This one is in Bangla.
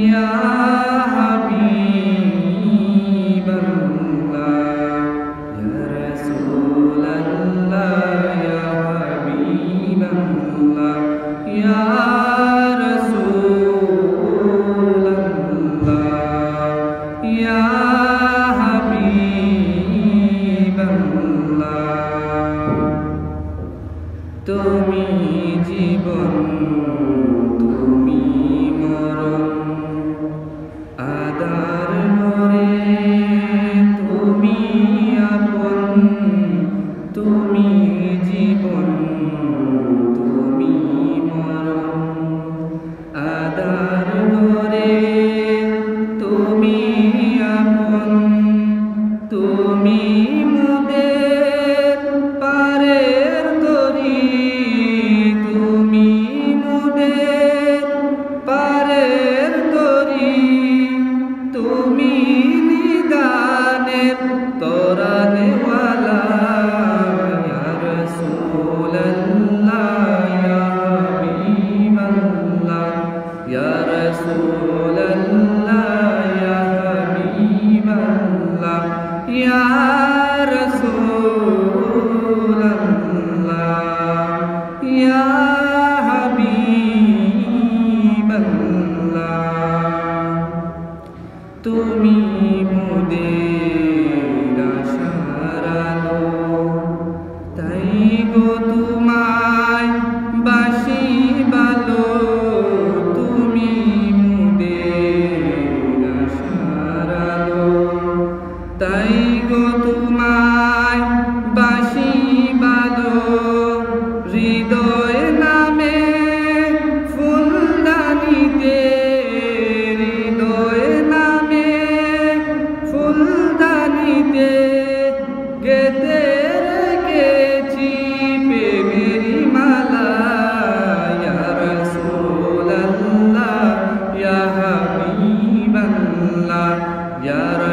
ইয়া হাবিবাল্লাহ ইয়া রাসূলাল্লাহ ইয়া হাবিবাল্লাহ ইয়া রাসূলাল্লাহ ইয়া তুমি জীবন তুমি মরণ আদার ঘরে তুমি আপন তুমি জীবন তুমি মরণ আদার ঘরে তুমি আপন তুমি Ya Rasulallah ya Habiballah ya Rasulallah ya Habiballah তুমি মোদের আশার আলো তাই গো তোমায় বাসি ভালো তাই গো তোমায় বাসি ভালো হৃদয় নামে ফুলদানিতে হৃদয় নামে ফুলদানিতে গেতে রেখেছি প্রেমেরি মালা ইয়া রাসূলাল্লাহ ইয়া হাবিবাল্লাহ ইয়া